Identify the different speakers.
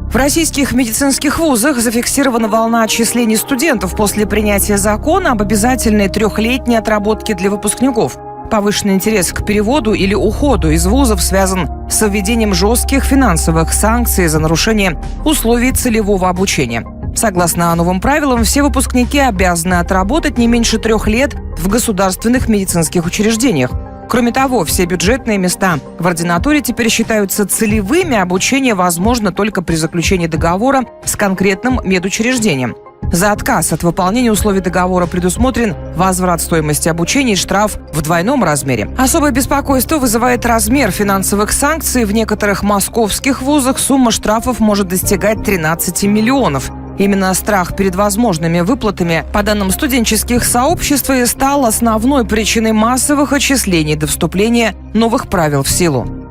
Speaker 1: В российских медицинских вузах зафиксирована волна отчислений студентов после принятия закона об обязательной 3-летней отработке для выпускников. Повышенный интерес к переводу или уходу из вузов связан с введением жестких финансовых санкций за нарушение условий целевого обучения. Согласно новым правилам, все выпускники обязаны отработать не меньше 3 лет в государственных медицинских учреждениях. Кроме того, все бюджетные места в ординатуре теперь считаются целевыми, обучение возможно только при заключении договора с конкретным медучреждением. За отказ от выполнения условий договора предусмотрен возврат стоимости обучения и штраф в двойном размере. Особое беспокойство вызывает размер финансовых санкций. В некоторых московских вузах сумма штрафов может достигать 13 миллионов. Именно страх перед возможными выплатами, по данным студенческих сообществ, и стал основной причиной массовых отчислений до вступления новых правил в силу.